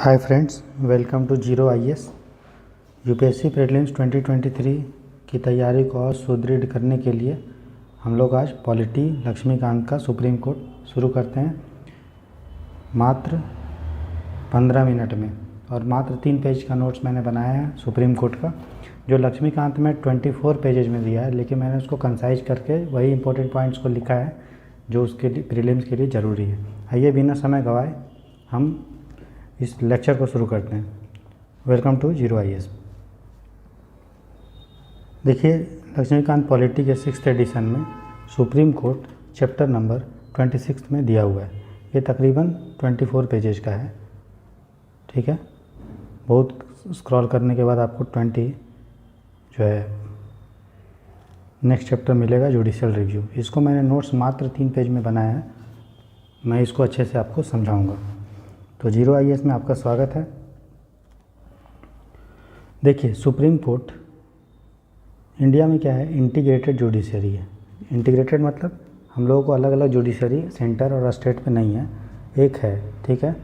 Hi friends, welcome to zero IAS. UPSC prelims 2023 की तैयारी को और सुदृढ़ करने के लिए हम लोग आज पॉलिटी लक्ष्मीकांत का सुप्रीम कोर्ट शुरू करते हैं मात्र 15 मिनट में। और मात्र 3 पेज का नोट्स मैंने बनाया है सुप्रीम कोर्ट का, जो लक्ष्मीकांत में 24 पेजेज में दिया है, लेकिन मैंने उसको कंसाइज करके वही इंपॉर्टेंट पॉइंट्स को लिखा है जो उसके लिए प्रीलिम्स के लिए ज़रूरी है। आइए बिना समय गवाए हम इस लेक्चर को शुरू करते हैं। Welcome to zero IAS. देखिए, लक्ष्मीकांत पॉलिटी के 6th एडिशन में सुप्रीम कोर्ट चैप्टर नंबर 26 में दिया हुआ है। ये तकरीबन 24 पेजेज का है, ठीक है। बहुत स्क्रॉल करने के बाद आपको 20 जो है नेक्स्ट चैप्टर मिलेगा, जुडिशियल रिव्यू। इसको मैंने नोट्स मात्र 3 पेज में बनाया है, मैं इसको अच्छे से आपको समझाऊंगा। तो जीरो आईएएस में आपका स्वागत है। देखिए, सुप्रीम कोर्ट इंडिया में क्या है, इंटीग्रेटेड जुडिशरी है। इंटीग्रेटेड मतलब हम लोगों को अलग अलग जुडिशरी सेंटर और स्टेट पे नहीं है, एक है, ठीक है।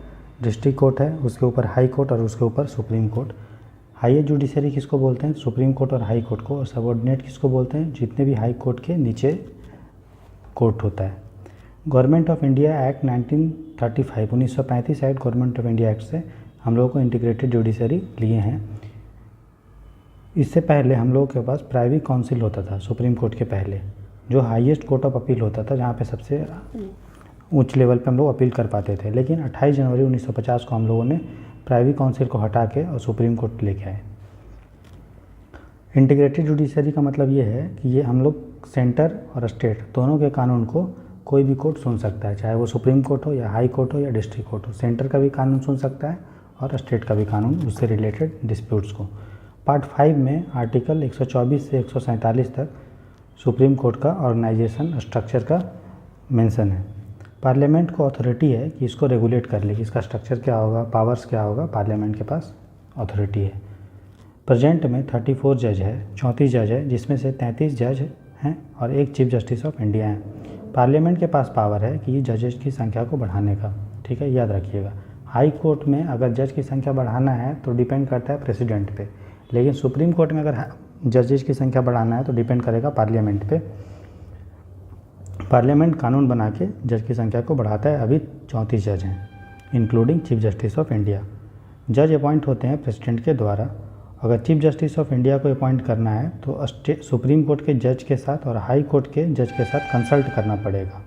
डिस्ट्रिक्ट कोर्ट है, उसके ऊपर हाई कोर्ट और उसके ऊपर सुप्रीम कोर्ट। हाईएस्ट जुडिशरी किसको बोलते हैं? सुप्रीम कोर्ट और हाई कोर्ट को। और सबऑर्डिनेट किसको बोलते हैं? जितने भी हाई कोर्ट के नीचे कोर्ट होता है। Government of India act 1935 1935 act government of India act से हम लोगों को इंटीग्रेटेड जुडिशरी लिए हैं। इससे पहले हम लोगों के पास प्राइवेट काउंसिल होता था सुप्रीम कोर्ट के पहले, जो हाईएस्ट कोर्ट ऑफ अपील होता था, जहाँ पे सबसे उच्च लेवल पे हम लोग अपील कर पाते थे। लेकिन 28 जनवरी 1950 को हम लोगों ने प्राइवेट काउंसिल को हटा के और सुप्रीम कोर्ट लेके आए। इंटीग्रेटेड जुडिशरी का मतलब ये है कि ये हम लोग सेंटर और स्टेट दोनों के कानून को कोई भी कोर्ट सुन सकता है, चाहे वो सुप्रीम कोर्ट हो या हाई कोर्ट हो या डिस्ट्रिक्ट कोर्ट हो। सेंटर का भी कानून सुन सकता है और स्टेट का भी कानून, उससे रिलेटेड डिस्प्यूट्स को। पार्ट 5 में आर्टिकल 124 से 147 तक सुप्रीम कोर्ट का ऑर्गेनाइजेशन स्ट्रक्चर का मेंशन है। पार्लियामेंट को अथॉरिटी है कि इसको रेगुलेट कर ले, कि इसका स्ट्रक्चर क्या होगा, पावर्स क्या होगा। पार्लियामेंट के पास अथॉरिटी है। प्रेजेंट में 34 जज है, 34 जज है, जिसमें से 33 जज हैं और एक चीफ जस्टिस ऑफ इंडिया हैं। पार्लियामेंट के पास पावर है कि जजेस की संख्या को बढ़ाने का, ठीक है, याद रखिएगा। हाई कोर्ट में अगर जज की संख्या बढ़ाना है तो डिपेंड करता है प्रेसिडेंट पे, लेकिन सुप्रीम कोर्ट में अगर जजेस की संख्या बढ़ाना है तो डिपेंड करेगा पार्लियामेंट पे। पार्लियामेंट कानून बना के जज की संख्या को बढ़ाता है। अभी 34 जज हैं, including chief justice of India. जज अपॉइंट होते हैं प्रेसिडेंट के द्वारा। अगर चीफ जस्टिस ऑफ इंडिया को अपॉइंट करना है तो सुप्रीम कोर्ट के जज के साथ और हाई कोर्ट के जज के साथ कंसल्ट करना पड़ेगा,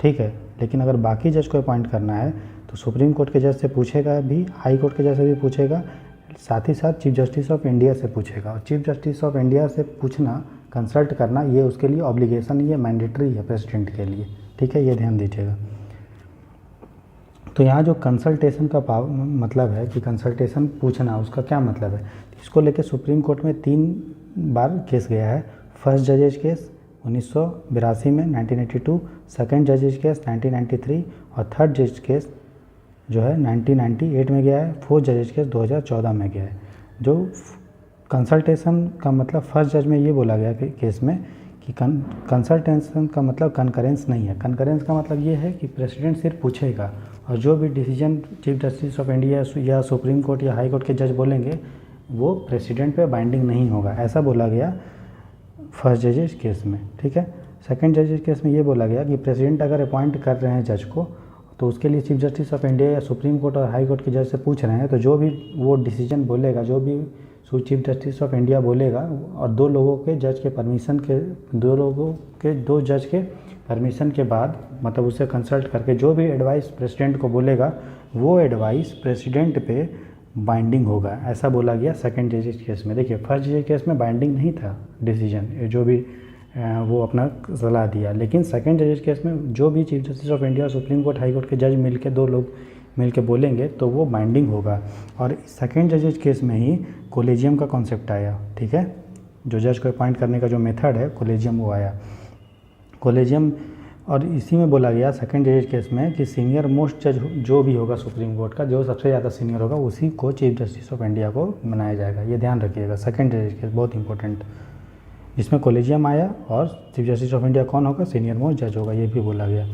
ठीक है। लेकिन अगर बाकी जज को अपॉइंट करना है तो सुप्रीम कोर्ट के जज से पूछेगा भी, हाई कोर्ट के जज से भी पूछेगा, साथ ही साथ चीफ जस्टिस ऑफ इंडिया से पूछेगा। और चीफ जस्टिस ऑफ इंडिया से पूछना, कंसल्ट करना, ये उसके लिए ऑब्लिगेशन, ये मैंडेटरी है प्रेसिडेंट के लिए, ठीक है, ये ध्यान दीजिएगा। तो यहाँ जो कंसल्टेशन का मतलब है कि कंसल्टेशन पूछना, उसका क्या मतलब है, इसको लेके सुप्रीम कोर्ट में 3 बार केस गया है। फर्स्ट जजेज केस 1982 में 1982, सेकंड जजेज केस 1993 और थर्ड जज केस जो है 1998 में गया है। फोर्थ जजेज केस 2014 में गया है। जो कंसल्टेशन का मतलब फर्स्ट जज में ये बोला गया कि केस में कि कंसल्टेशन का मतलब कनकरेंस नहीं है। कनकरेंस का मतलब ये है कि प्रेसिडेंट सिर्फ पूछेगा और जो भी decision chief justice of India या सुप्रीम कोर्ट या हाई कोर्ट के जज बोलेंगे वो प्रेसिडेंट पे बाइंडिंग नहीं होगा, ऐसा बोला गया फर्स्ट जजेस केस में, ठीक है। सेकंड जजेस केस में ये बोला गया कि प्रेसिडेंट अगर अपॉइंट कर रहे हैं जज को तो उसके लिए चीफ जस्टिस ऑफ इंडिया या सुप्रीम कोर्ट और हाई कोर्ट के जज से पूछ रहे हैं, तो जो भी वो डिसीजन बोलेगा, जो भी चीफ जस्टिस ऑफ इंडिया बोलेगा और 2 लोगों के जज के परमिशन के 2 जज के परमिशन के बाद, मतलब उससे कंसल्ट करके जो भी एडवाइस प्रेसिडेंट को बोलेगा वो एडवाइस प्रेसिडेंट पे बाइंडिंग होगा, ऐसा बोला गया सेकंड जजेस केस में। देखिए, फर्स्ट जजेस केस में बाइंडिंग नहीं था डिसीजन, जो भी वो अपना सलाह दिया, लेकिन सेकंड जजेस केस में जो भी chief justice of India, supreme court, high court के जज मिलके 2 लोग मिलके बोलेंगे तो वो बाइंडिंग होगा। और सेकंड जजेस केस में ही कोलेजियम का कॉन्सेप्ट आया, ठीक है। जो जज को अपॉइंट करने का जो मेथड है कोलेजियम, वो आया कोलेजियम। और इसी में बोला गया सेकंड जजेस केस में कि सीनियर मोस्ट जज जो भी होगा सुप्रीम कोर्ट का, जो सबसे ज़्यादा सीनियर होगा, उसी को चीफ जस्टिस ऑफ इंडिया को बनाया जाएगा। ये ध्यान रखिएगा, सेकंड जजेस केस बहुत इंपॉर्टेंट, जिसमें कोलेजियम आया और चीफ जस्टिस ऑफ इंडिया कौन होगा? सीनियर मोस्ट जज होगा, ये भी बोला गया।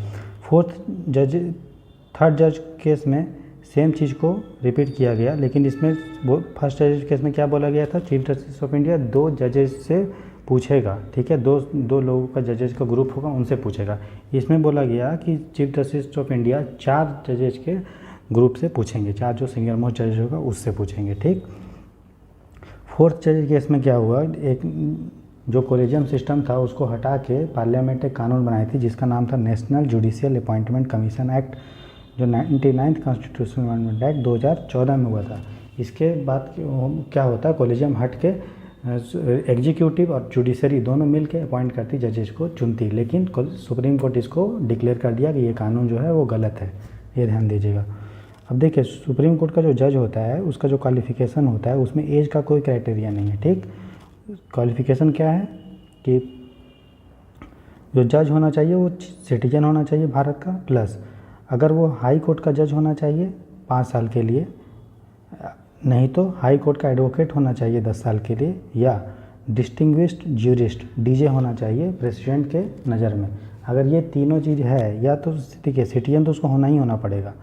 थर्ड जज केस में सेम चीज़ को रिपीट किया गया, लेकिन इसमें वो फर्स्ट जजेस केस में क्या बोला गया था, चीफ जस्टिस ऑफ इंडिया 2 जजेस से पूछेगा, ठीक है, दो लोगों का जजेस का ग्रुप होगा, उनसे पूछेगा। इसमें बोला गया कि चीफ जस्टिस ऑफ इंडिया 4 जजेस के ग्रुप से पूछेंगे, 4 जो सीनियर मोस्ट जजेस होगा उससे पूछेंगे, ठीक। फोर्थ जज केस में क्या हुआ, एक जो कोलेजियम सिस्टम था उसको हटा के पार्लियामेंट एक कानून बनाई थी जिसका नाम था national judicial appointment commission act, जो 99th कॉन्स्टिट्यूशनल अमेंडमेंट एक्ट 2014 में हुआ था। इसके बाद क्या होता है, कोलेजियम हट के एग्जीक्यूटिव और जुडिशरी दोनों मिल के अपॉइंट करती, जजेस को चुनती, लेकिन सुप्रीम कोर्ट इसको डिक्लेयर कर दिया कि ये कानून जो है वो गलत है, ये ध्यान दीजिएगा। अब देखिए सुप्रीम कोर्ट का जो जज होता है उसका जो क्वालिफिकेशन होता है उसमें एज का कोई क्राइटेरिया नहीं है, ठीक। क्वालिफिकेशन क्या है कि जो जज होना चाहिए वो सिटीजन होना चाहिए भारत का, प्लस अगर वो हाई कोर्ट का जज होना चाहिए 5 साल के लिए, नहीं तो हाई कोर्ट का एडवोकेट होना चाहिए 10 साल के लिए, या डिस्टिंग्विश्ड ज्यूरिस्ट डीजे होना चाहिए प्रेसिडेंट के नज़र में। अगर ये तीनों चीज़ है, या तो देखिए सिटीजन तो उसको होना ही होना पड़ेगा,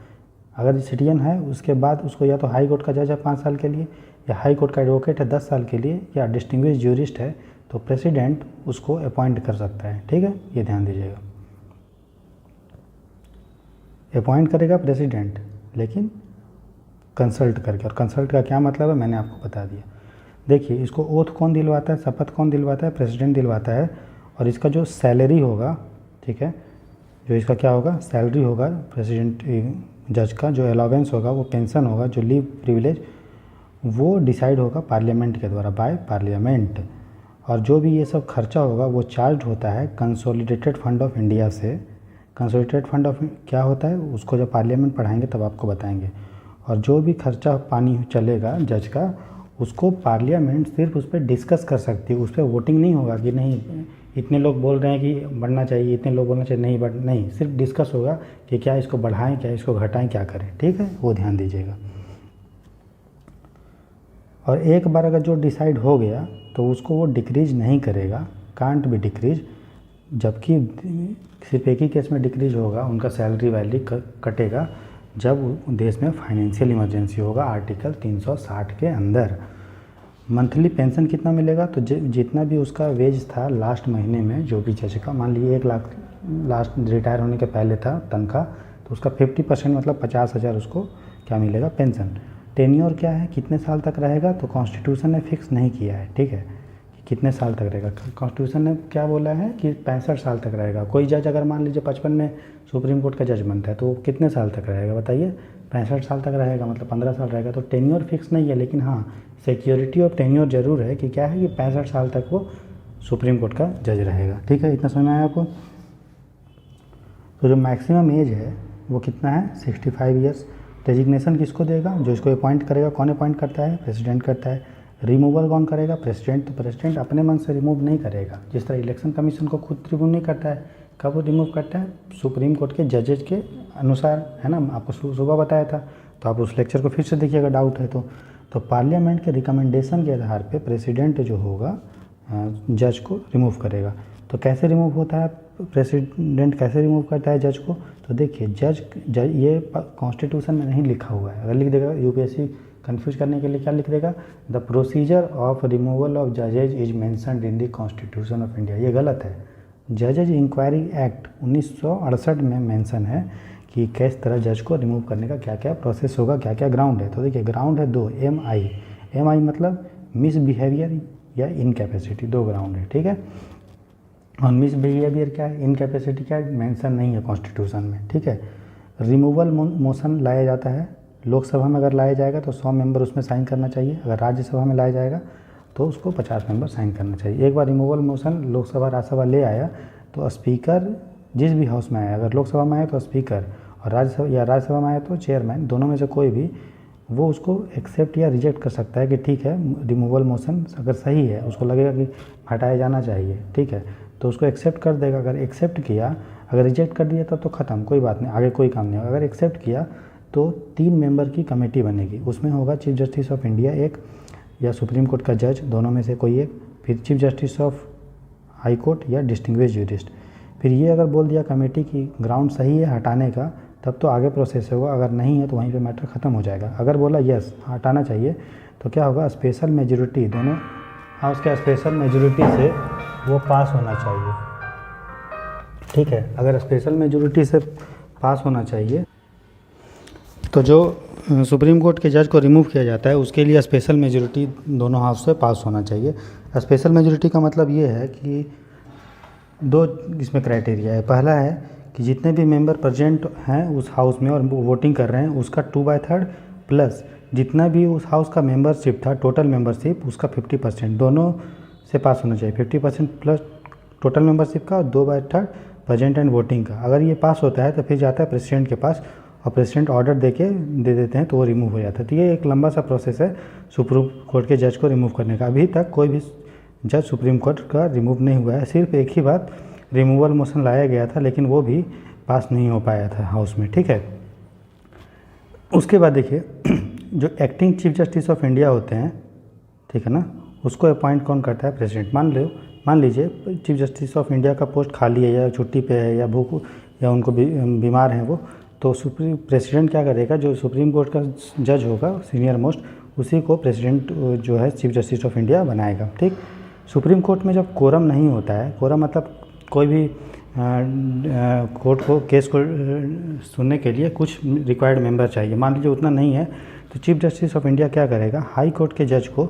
अगर सिटीजन है उसके बाद उसको या तो हाई कोर्ट का जज है 5 साल के लिए, या हाई कोर्ट का एडवोकेट है 10 साल के लिए, या डिस्टिंग्विश्ड ज्यूरिस्ट है तो प्रेसिडेंट उसको अपॉइंट कर सकता है, ठीक है, ये ध्यान दीजिएगा। अपॉइंट करेगा प्रेसिडेंट, लेकिन कंसल्ट करके, और कंसल्ट का क्या मतलब है मैंने आपको बता दिया। देखिए इसको ओथ कौन दिलवाता है, शपथ कौन दिलवाता है, प्रेसिडेंट दिलवाता है, और इसका जो सैलरी होगा, ठीक है, जो इसका क्या होगा, सैलरी होगा प्रेसिडेंट जज का, जो अलाउंस होगा, वो पेंशन होगा, जो लीव प्रिविलेज, वो डिसाइड होगा पार्लियामेंट के द्वारा, बाय पार्लियामेंट। और जो भी ये सब खर्चा होगा वो चार्ज होता है कंसोलिडेटेड फंड ऑफ इंडिया से। कंसोलिडेटेड फंड ऑफ क्या होता है उसको जब पार्लियामेंट पढ़ाएंगे तब आपको बताएंगे। और जो भी खर्चा पानी चलेगा जज का, उसको पार्लियामेंट सिर्फ उस पर डिस्कस कर सकती है, उस पर वोटिंग नहीं होगा कि नहीं इतने लोग बोल रहे हैं कि बढ़ना चाहिए, इतने लोग बोलना चाहिए नहीं, सिर्फ डिस्कस होगा कि क्या इसको बढ़ाएं, क्या इसको घटाएं, क्या करें, ठीक है, वो ध्यान दीजिएगा। और एक बार अगर जो डिसाइड हो गया तो उसको वो डिक्रीज नहीं करेगा, कांट भी डिक्रीज, जबकि सिर्फ एक ही केस में डिक्रीज होगा, उनका सैलरी वैली कटेगा जब देश में फाइनेंशियल इमरजेंसी होगा, आर्टिकल 360 के अंदर। मंथली पेंशन कितना मिलेगा, तो जितना भी उसका वेज था लास्ट महीने में, जो भी जज का, मान लीजिए 1 लाख लास्ट रिटायर होने के पहले था तनख्वाह, तो उसका 50% मतलब 50,000 उसको क्या मिलेगा, पेंशन। टेन्योर क्या है, कितने साल तक रहेगा, तो कॉन्स्टिट्यूशन ने फिक्स नहीं किया है, ठीक है, कि कितने साल तक रहेगा। कॉन्स्टिट्यूशन ने क्या बोला है कि 65 साल तक रहेगा। कोई जज अगर मान लीजिए 55 में सुप्रीम कोर्ट का जज बनता है तो वो कितने साल तक रहेगा बताइए, 65 साल तक रहेगा, मतलब 15 साल रहेगा। तो टेन्योर फिक्स नहीं है, लेकिन हाँ सिक्योरिटी ऑफ टेन्योर जरूर है कि क्या है कि 65 साल तक वो सुप्रीम कोर्ट का जज रहेगा, ठीक है, इतना समझ में आया आपको। तो जो मैक्सिमम एज है वो कितना है, 65 ईयर्स। डेजिग्नेशन किसको देगा, जो इसको अपॉइंट करेगा। कौन अपॉइंट करता है, प्रेसिडेंट करता है। रिमूवल कौन करेगा, प्रेसिडेंट। तो प्रेसिडेंट अपने मन से रिमूव नहीं करेगा, जिस तरह इलेक्शन कमीशन को खुद रिमूव नहीं करता है। कब वो रिमूव करता है, सुप्रीम कोर्ट के जजेज के अनुसार, है ना, आपको सुबह बताया था, तो आप उस लेक्चर को फिर से देखिए अगर डाउट है तो पार्लियामेंट के रिकमेंडेशन के आधार पे प्रेसिडेंट जो होगा जज को रिमूव करेगा। तो कैसे रिमूव होता है, प्रेसिडेंट कैसे रिमूव करता है जज को, तो देखिए जज ये कॉन्स्टिट्यूशन में नहीं लिखा हुआ है। अगर लिख देगा यूपीएससी कंफ्यूज करने के लिए क्या लिख देगा, the procedure of removal of जजेज is mentioned in the constitution of India. ये गलत है। जजेज इंक्वायरी एक्ट 1968 में मेंशन है कि किस तरह जज को रिमूव करने का क्या क्या प्रोसेस होगा, क्या क्या ग्राउंड है। तो देखिए ग्राउंड है 2, एम आई मतलब मिसबिहेवियर या इनकैपेसिटी, 2 ग्राउंड है, ठीक है। और मिसबिहेवियर क्या है, इनकैपेसिटी क्या है, मेंशन नहीं है कॉन्स्टिट्यूशन में, ठीक है। रिमूवल मोशन लाया जाता है, लोकसभा में अगर लाया जाएगा तो 100 मेंबर उसमें साइन करना चाहिए, अगर राज्यसभा में लाया जाएगा तो उसको 50 मेंबर साइन करना चाहिए। एक बार रिमूवल मोशन लोकसभा राज्यसभा ले आया तो स्पीकर जिस भी हाउस में आया, अगर लोकसभा में आया तो स्पीकर, और राज्यसभा में आया तो चेयरमैन, दोनों में से कोई भी वो उसको एक्सेप्ट या रिजेक्ट कर सकता है कि ठीक है रिमूवल मोशन अगर सही है, उसको लगेगा कि हटाया जाना चाहिए, ठीक है, तो उसको एक्सेप्ट कर देगा। अगर एक्सेप्ट किया, अगर रिजेक्ट कर दिया तब तो ख़त्म, कोई बात नहीं, आगे कोई काम नहीं होगा। अगर एक्सेप्ट किया तो 3 मेंबर की कमेटी बनेगी, उसमें होगा चीफ जस्टिस ऑफ इंडिया एक, या सुप्रीम कोर्ट का जज, दोनों में से कोई एक, फिर chief justice of high court या डिस्टिंग्विश्ड ज्यूरिस्ट। फिर ये अगर बोल दिया कमेटी की ग्राउंड सही है हटाने का, तब तो आगे प्रोसेस होगा, अगर नहीं है तो वहीं पे मैटर ख़त्म हो जाएगा। अगर बोला यस हटाना चाहिए तो क्या होगा, स्पेशल मेजॉरिटी दोनों हाउस के स्पेशल मेजॉरिटी से वो पास होना चाहिए। ठीक है, अगर स्पेशल मेजॉरिटी से पास होना चाहिए तो जो सुप्रीम कोर्ट के जज को रिमूव किया जाता है उसके लिए स्पेशल मेजॉरिटी दोनों हाउस से पास होना चाहिए। स्पेशल मेजॉरिटी का मतलब ये है कि दो इसमें क्राइटेरिया है। पहला है कि जितने भी मेंबर प्रेजेंट हैं उस हाउस में और वोटिंग कर रहे हैं उसका 2/3 प्लस जितना भी उस हाउस का मेंबरशिप था, टोटल मेंबरशिप उसका 50% दोनों से पास होना चाहिए। 50% प्लस टोटल मेंबरशिप का और 2/3 प्रेजेंट एंड वोटिंग का। अगर ये पास होता है तो फिर जाता है प्रेसिडेंट के पास और प्रेसिडेंट ऑर्डर दे देते हैं तो वो रिमूव हो जाता है। तो ये एक लंबा सा प्रोसेस है सुप्रीम कोर्ट के जज को रिमूव करने का। अभी तक कोई भी जज सुप्रीम कोर्ट का रिमूव नहीं हुआ है। सिर्फ एक ही बार रिमूवल मोशन लाया गया था लेकिन वो भी पास नहीं हो पाया था हाउस में। ठीक है, उसके बाद देखिए जो acting chief justice of India होते हैं, ठीक है ना, उसको अपॉइंट कौन करता है, प्रेसिडेंट। मान लीजिए चीफ जस्टिस ऑफ इंडिया का पोस्ट खाली है या छुट्टी पे है या भूख या उनको बीमार हैं वो, तो प्रेसिडेंट क्या करेगा, जो सुप्रीम कोर्ट का जज होगा सीनियर मोस्ट उसी को प्रेसिडेंट जो है चीफ जस्टिस ऑफ इंडिया बनाएगा। ठीक, सुप्रीम कोर्ट में जब कोरम नहीं होता है, कोरम मतलब कोई भी कोर्ट को केस को सुनने के लिए कुछ रिक्वायर्ड मेंबर चाहिए, मान लीजिए उतना नहीं है, तो चीफ जस्टिस ऑफ इंडिया क्या करेगा, हाई कोर्ट के जज को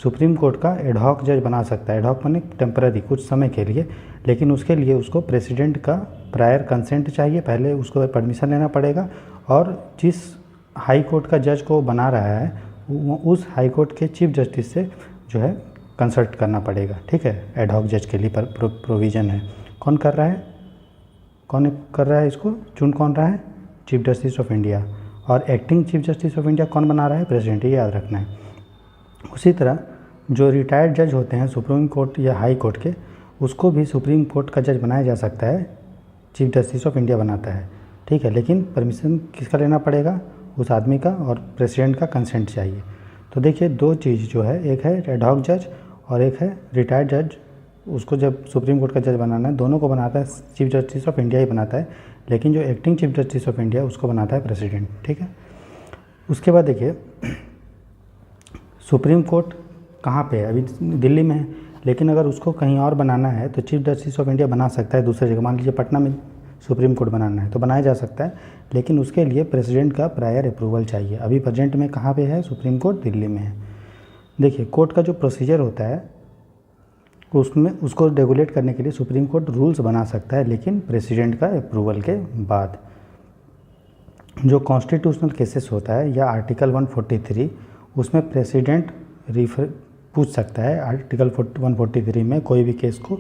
सुप्रीम कोर्ट का एडहॉक जज बना सकता है। एडहॉक माने टेम्पररी, कुछ समय के लिए, लेकिन उसके लिए उसको प्रेसिडेंट का प्रायर कंसेंट चाहिए, पहले उसको परमिशन लेना पड़ेगा और जिस हाई कोर्ट का जज को बना रहा है उस हाई कोर्ट के चीफ जस्टिस से जो है कंसल्ट करना पड़ेगा। ठीक है, एडहॉक जज के लिए प्रोविज़न है। कौन कर रहा है इसको, चुन कौन रहा है, चीफ जस्टिस ऑफ इंडिया। और acting chief justice of India कौन बना रहा है, प्रेसिडेंट, ये याद रखना है। उसी तरह जो रिटायर्ड जज होते हैं सुप्रीम कोर्ट या हाई कोर्ट के, उसको भी सुप्रीम कोर्ट का जज बनाया जा सकता है, चीफ जस्टिस ऑफ इंडिया बनाता है। ठीक है, लेकिन परमिशन किसका लेना पड़ेगा, उस आदमी का, और प्रेसिडेंट का कंसेंट चाहिए। तो देखिए दो चीज़ जो है, एक है एडहॉक जज और एक है रिटायर्ड जज। उसको जब सुप्रीम कोर्ट का जज बनाना है, दोनों को बनाता है चीफ जस्टिस ऑफ इंडिया ही बनाता है, लेकिन जो acting chief justice of India उसको बनाता है प्रेसिडेंट। ठीक है, उसके बाद देखिए सुप्रीम कोर्ट कहाँ पे है, अभी दिल्ली में है, लेकिन अगर उसको कहीं और बनाना है तो चीफ जस्टिस ऑफ इंडिया बना सकता है दूसरी जगह। मान लीजिए पटना में सुप्रीम कोर्ट बनाना है तो बनाया जा सकता है, लेकिन उसके लिए प्रेसिडेंट का प्रायर अप्रूवल चाहिए। अभी प्रेजेंट में कहाँ पे है, सुप्रीम कोर्ट दिल्ली में है। देखिए कोर्ट का जो प्रोसीजर होता है उसमें उसको रेगुलेट करने के लिए सुप्रीम कोर्ट रूल्स बना सकता है, लेकिन प्रेसिडेंट का अप्रूवल के बाद। जो कॉन्स्टिट्यूशनल केसेस होता है या आर्टिकल 143, उसमें प्रेसिडेंट पूछ सकता है। आर्टिकल 143 में कोई भी केस को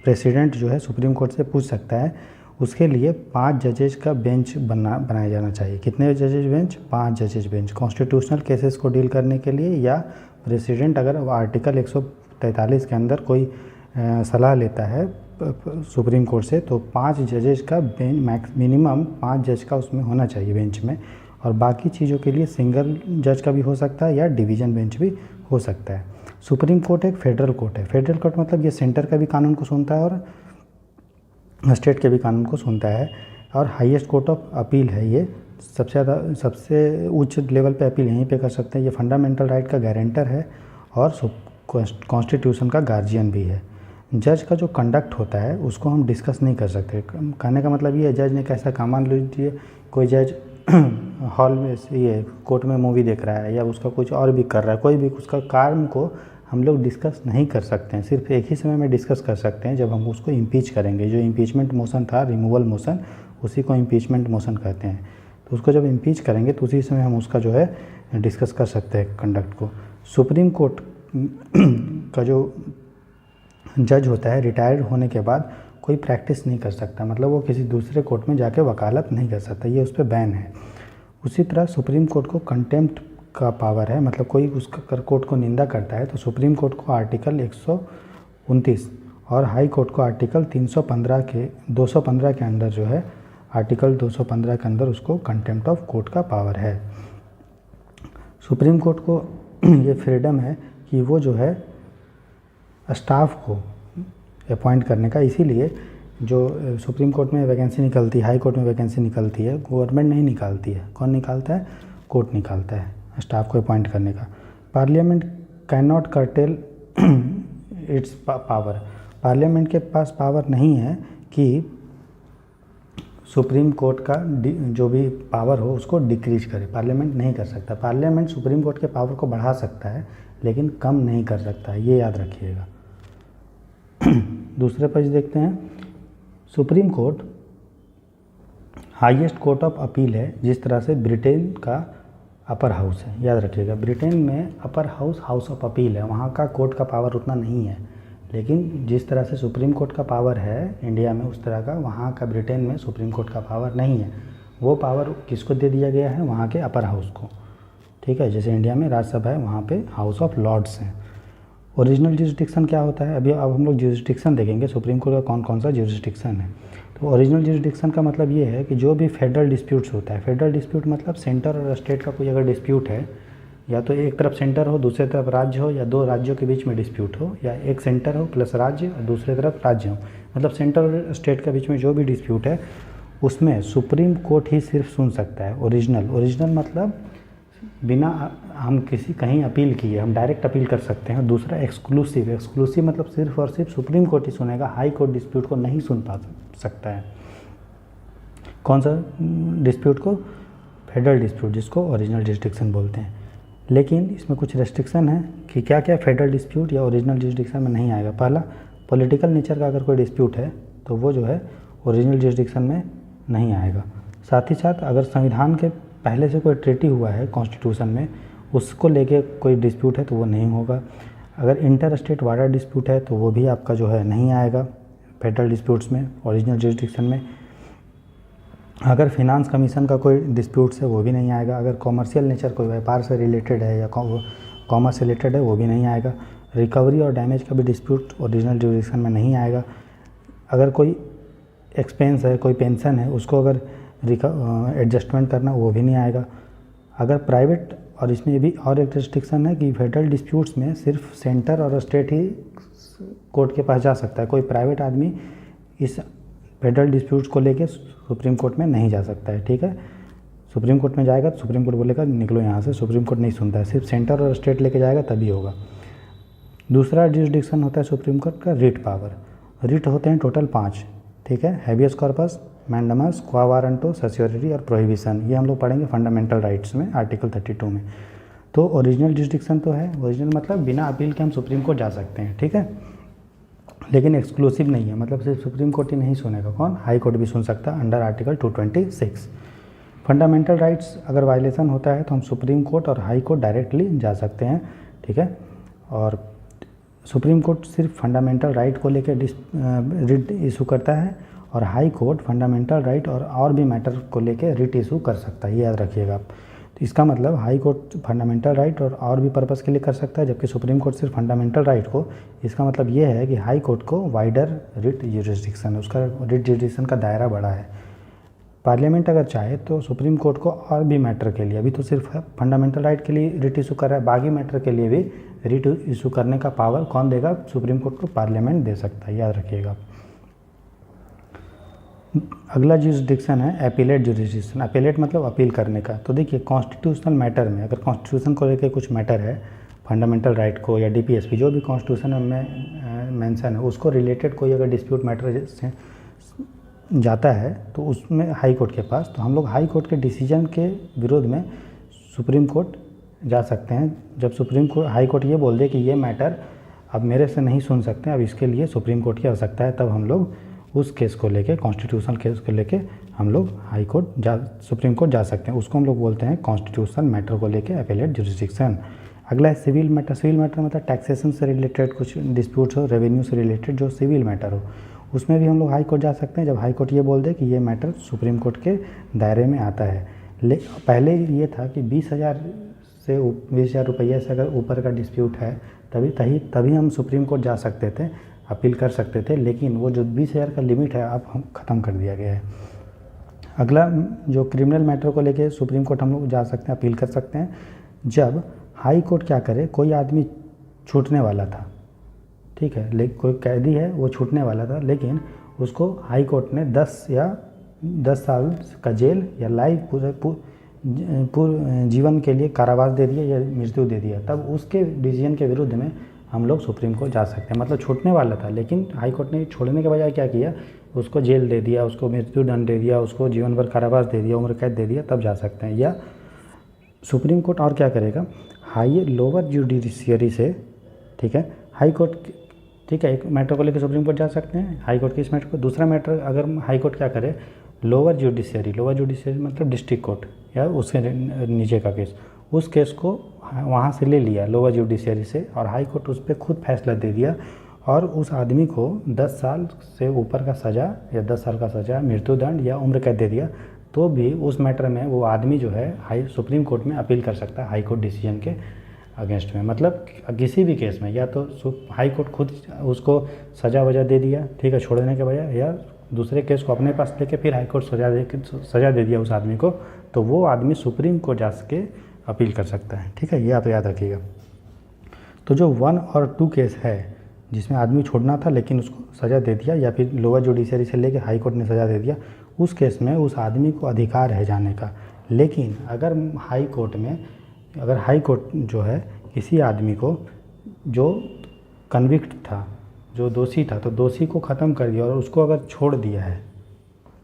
प्रेसिडेंट जो है सुप्रीम कोर्ट से पूछ सकता है। उसके लिए 5 जजेज का बेंच बनाया जाना चाहिए। कितने जजेज बेंच, 5 जजेज बेंच, कॉन्स्टिट्यूशनल केसेस को डील करने के लिए, या प्रेसिडेंट अगर आर्टिकल 143 के अंदर कोई सलाह लेता है सुप्रीम कोर्ट से, तो 5 जजेज का बेंच, मिनिमम 5 जज का उसमें होना चाहिए बेंच में। और बाकी चीज़ों के लिए सिंगल जज का भी हो सकता है या डिवीज़न बेंच भी हो सकता है। सुप्रीम कोर्ट एक फेडरल कोर्ट है। फेडरल कोर्ट मतलब ये सेंटर का भी कानून को सुनता है और स्टेट के भी कानून को सुनता है, और हाईएस्ट कोर्ट ऑफ अपील है। ये सबसे उच्च लेवल पे अपील यहीं पे कर सकते हैं। ये फंडामेंटल राइट का गारंटर है और कॉन्स्टिट्यूशन का गार्जियन भी है। जज का जो कंडक्ट होता है उसको हम डिस्कस नहीं कर सकते। कहने का मतलब ये है, जज ने कैसा काम, मान लीजिए कोई जज हॉल में ये कोर्ट में मूवी देख रहा है या उसका कुछ और भी कर रहा है, कोई भी उसका काम को हम लोग डिस्कस नहीं कर सकते हैं। सिर्फ एक ही समय में डिस्कस कर सकते हैं जब हम उसको इम्पीच करेंगे। जो इम्पीचमेंट मोशन था, रिमूवल मोशन, उसी को इम्पीचमेंट मोशन कहते हैं। तो उसको जब इम्पीच करेंगे तो उसी समय हम उसका जो है डिस्कस कर सकते हैं कंडक्ट को। सुप्रीम कोर्ट का जो जज होता है रिटायर्ड होने के बाद कोई प्रैक्टिस नहीं कर सकता, मतलब वो किसी दूसरे कोर्ट में जाके वकालत नहीं कर सकता, ये उस पर बैन है। उसी तरह सुप्रीम कोर्ट को कंटेम्प्ट का पावर है, मतलब कोई उसका कोर्ट को निंदा करता है तो सुप्रीम कोर्ट को आर्टिकल 129 और हाई कोर्ट को आर्टिकल 215 के अंदर जो है, आर्टिकल 215 के अंदर उसको कंटेम्प्ट ऑफ कोर्ट का पावर है। सुप्रीम कोर्ट को ये फ्रीडम है कि वो जो है स्टाफ को अपॉइंट करने का, इसीलिए जो सुप्रीम कोर्ट में वैकेंसी निकलती है, हाई कोर्ट में वैकेंसी निकलती है, गवर्नमेंट नहीं निकालती है। कौन निकालता है? कोर्ट निकालता है स्टाफ को अपॉइंट करने का। Parliament can not cartel it's power. Parliament के पास पावर नहीं है कि सुप्रीम कोर्ट का जो भी पावर हो उसको डिक्रीज करे। पार्लियामेंट नहीं कर सकता। पार्लियामेंट सुप्रीम कोर्ट के पावर को बढ़ा सकता है लेकिन कम नहीं कर सकता है, ये याद रखिएगा। दूसरे पेज देखते हैं। Supreme court highest court of appeal है, जिस तरह से ब्रिटेन का अपर हाउस है। याद रखिएगा, ब्रिटेन में upper house house of appeal है, वहाँ का कोर्ट का पावर उतना नहीं है। लेकिन जिस तरह से सुप्रीम कोर्ट का पावर है इंडिया में, उस तरह का वहाँ का ब्रिटेन में सुप्रीम कोर्ट का पावर नहीं है। वो पावर किसको दे दिया गया है? वहाँ के अपर हाउस को। ठीक है, जैसे इंडिया में राज्यसभा है, वहाँ पे हाउस ऑफ लॉर्ड्स हैं। ओरिजिनल जुरिस्डिक्शन क्या होता है? अब हम लोग जुरिस्डिक्शन देखेंगे सुप्रीम कोर्ट का कौन कौन सा जुरिस्डिक्शन है। तो ओरिजिनल जुरिस्डिक्शन का मतलब ये है कि जो भी फेडरल डिस्प्यूट्स होता है, फेडरल डिस्प्यूट मतलब सेंटर और स्टेट का कोई अगर डिस्प्यूट है, या तो एक तरफ सेंटर हो, दूसरी तरफ राज्य हो, या दो राज्यों के बीच में डिस्प्यूट हो, या एक सेंटर हो प्लस राज्य और दूसरी तरफ राज्य हो, मतलब सेंटर और स्टेट के बीच में जो भी डिस्प्यूट है उसमें सुप्रीम कोर्ट ही सिर्फ सुन सकता है। ओरिजिनल मतलब बिना हम किसी कहीं अपील किए हम डायरेक्ट अपील कर सकते हैं। दूसरा एक्सक्लूसिव मतलब सिर्फ और सिर्फ सुप्रीम कोर्ट ही सुनेगा, हाई कोर्ट डिस्प्यूट को नहीं सुन पा सकता है। कौन सा डिस्प्यूट को? फेडरल डिस्प्यूट, जिसको ओरिजिनल जुरिस्डिक्शन बोलते हैं। लेकिन इसमें कुछ रेस्ट्रिक्शन है कि क्या क्या फेडरल डिस्प्यूट या ओरिजिनल जुरिस्डिक्शन में नहीं आएगा। पहला, पॉलिटिकल नेचर का अगर कोई डिस्प्यूट है तो वो जो है ओरिजिनल जुरिस्डिक्शन में नहीं आएगा। साथ ही साथ अगर संविधान के पहले से कोई ट्रीटी हुआ है कॉन्स्टिट्यूशन में, उसको लेके कोई डिस्प्यूट है तो वो नहीं होगा। अगर इंटर स्टेट वाटर डिस्प्यूट है तो वो भी आपका जो है नहीं आएगा फेडरल डिस्प्यूट्स में, ओरिजिनल जुरिस्डिक्शन में। अगर फिनांस कमीशन का कोई डिस्प्यूट्स है वो भी नहीं आएगा। अगर कॉमर्शियल नेचर कोई व्यापार से रिलेटेड है या कॉमर्स से रिलेटेड है वो भी नहीं आएगा। रिकवरी और डैमेज का भी डिस्प्यूट ओरिजिनल जुरिस्डिक्शन में नहीं आएगा। अगर कोई एक्सपेंस है, कोई पेंशन है, उसको अगर एडजस्टमेंट करना वो भी नहीं आएगा। अगर प्राइवेट, और इसमें भी और एक रिस्ट्रिक्शन है कि फेडरल डिस्प्यूट्स में सिर्फ सेंटर और स्टेट ही कोर्ट के पास जा सकता है। कोई प्राइवेट आदमी इस फेडरल डिस्प्यूट्स को लेके सुप्रीम कोर्ट में नहीं जा सकता है। ठीक है, सुप्रीम कोर्ट में जाएगा तो सुप्रीम कोर्ट बोलेगा निकलो यहाँ से, सुप्रीम कोर्ट नहीं सुनता है, सिर्फ सेंटर और स्टेट लेके जाएगा तभी होगा। दूसरा जुरिस्डिक्शन होता है सुप्रीम कोर्ट का रिट पावर। रिट होते हैं टोटल 5। ठीक है, हैबियस कॉर्पस, मैंडमस, क्वा वारंटो, सर्सियोरिटी और प्रोहिबिशन। ये हम लोग पढ़ेंगे फंडामेंटल राइट्स में, आर्टिकल 32 में। तो ओरिजिनल जुरिस्डिक्शन तो है, ओरिजिनल मतलब बिना अपील के हम सुप्रीम कोर्ट जा सकते हैं। ठीक है, लेकिन एक्सक्लूसिव नहीं है, मतलब सिर्फ सुप्रीम कोर्ट ही नहीं सुनेगा। कौन? हाई कोर्ट भी सुन सकता है अंडर आर्टिकल 226। फंडामेंटल राइट्स अगर वायलेशन होता है तो हम सुप्रीम कोर्ट और हाई कोर्ट डायरेक्टली जा सकते हैं। ठीक है, और सुप्रीम कोर्ट सिर्फ फंडामेंटल राइट को लेकर रिट इशू करता है और हाई कोर्ट फंडामेंटल राइट और भी मैटर को लेकर रिट इशू कर सकता है, ये याद रखिएगा आप। तो इसका मतलब हाई कोर्ट फंडामेंटल राइट और भी पर्पस के लिए कर सकता है, जबकि सुप्रीम कोर्ट सिर्फ फंडामेंटल राइट को। इसका मतलब ये है कि हाई कोर्ट को वाइडर रिट जुरिस्डिक्शन, उसका रिट जुरिस्डिक्शन का दायरा बड़ा है। पार्लियामेंट अगर चाहे तो सुप्रीम कोर्ट को और भी मैटर के लिए, अभी तो सिर्फ फंडामेंटल राइट के लिए रिट इशू कर रहा है, बाकी मैटर के लिए भी रिट इशू करने का पावर कौन देगा? सुप्रीम कोर्ट को पार्लियामेंट दे सकता है, याद रखिएगा। अगला जुरिस्डिक्शन है एपीलेट जुरिस्डिक्शन। एपीलेट मतलब अपील करने का। तो देखिए, कॉन्स्टिट्यूशनल मैटर में अगर कॉन्स्टिट्यूशन को लेकर कुछ मैटर है, फंडामेंटल राइट को या डीपीएसपी, जो भी कॉन्स्टिट्यूशन में मेंशन है, उसको रिलेटेड कोई अगर डिस्प्यूट मैटर से जाता है तो उसमें हाई कोर्ट के पास, तो हम लोग हाई कोर्ट के डिसीजन के विरोध में सुप्रीम कोर्ट जा सकते हैं। जब सुप्रीम कोर्ट, हाई कोर्ट ये बोल दे कि ये मैटर अब मेरे से नहीं सुन सकते, अब इसके लिए सुप्रीम कोर्ट की आवश्यकता है, तब हम लोग उस केस को लेके, कॉन्स्टिट्यूशनल केस को लेके हम लोग हाई कोर्ट सुप्रीम कोर्ट जा सकते हैं। उसको हम लोग बोलते हैं कॉन्स्टिट्यूशनल मैटर को लेके एपीलेट जुरिस्डिक्शन। अगला है सिविल मैटर। सिविल मैटर मतलब टैक्सेशन से रिलेटेड कुछ डिस्प्यूट्स हो, रेवेन्यू से रिलेटेड जो सिविल मैटर हो, उसमें भी हम लोग हाई कोर्ट जा सकते हैं, जब हाई कोर्ट ये बोल दे कि ये मैटर सुप्रीम कोर्ट के दायरे में आता है। पहले ये था कि 20,000 रुपये से अगर ऊपर का डिस्प्यूट है तभी हम सुप्रीम कोर्ट जा सकते थे, अपील कर सकते थे, लेकिन वो जो 20,000 का लिमिट है अब हम ख़त्म कर दिया गया है। अगला जो क्रिमिनल मैटर को लेके सुप्रीम कोर्ट हम लोग जा सकते हैं, अपील कर सकते हैं, जब हाई कोर्ट क्या करे, कोई आदमी छूटने वाला था, ठीक है, लेकिन कोई कैदी है वो छूटने वाला था, लेकिन उसको हाई कोर्ट ने 10 साल का जेल या लाइफ पूरे जीवन के लिए कारावास दे दिया या मृत्यु दे दिया, तब उसके डिसीजन के विरुद्ध में हम लोग सुप्रीम कोर्ट जा सकते हैं। मतलब छूटने वाला था, लेकिन हाई कोर्ट ने छोड़ने के बजाय क्या किया, उसको जेल दे दिया, उसको मृत्यु दंड दे दिया, उसको जीवन भर कारावास दे दिया, उम्र कैद दे दिया, तब जा सकते हैं। या सुप्रीम कोर्ट और क्या करेगा, लोअर जुडिशियरी से, ठीक है, हाई कोर्ट, ठीक है, एक मैटर को लेकर सुप्रीम कोर्ट जा सकते हैं, हाई कोर्ट के इस मैटर को। दूसरा मैटर अगर हाई कोर्ट क्या करे, लोअर जुडिशियरी मतलब डिस्ट्रिक्ट कोर्ट या उसके नीचे का केस, उस केस को वहाँ से ले लिया लोअर जुडिशियरी से, और हाई कोर्ट उस पर खुद फैसला दे दिया, और उस आदमी को 10 साल से ऊपर का सज़ा या 10 साल का सज़ा, मृत्यु दंड या उम्र कैद दे दिया, तो भी उस मैटर में वो आदमी जो है सुप्रीम कोर्ट में अपील कर सकता है हाई कोर्ट डिसीजन के अगेंस्ट में। मतलब किसी भी केस में या तो हाई कोर्ट खुद उसको सज़ा वजह दे दिया, ठीक है, छोड़ने के बजाय, या दूसरे केस को अपने पास लेके फिर हाई कोर्ट सज़ा दे दिया उस आदमी को, तो वो आदमी सुप्रीम कोर्ट जा के अपील कर सकता है, ठीक है, ये आप याद रखिएगा। तो जो 1 और 2 केस है जिसमें आदमी छोड़ना था लेकिन उसको सज़ा दे दिया, या फिर लोअर जुडिशरी से लेके हाई कोर्ट ने सज़ा दे दिया, उस केस में उस आदमी को अधिकार है जाने का। लेकिन अगर हाई कोर्ट जो है किसी आदमी को जो कन्विक्ट था, जो दोषी था, तो दोषी को ख़त्म कर दिया और उसको अगर छोड़ दिया है,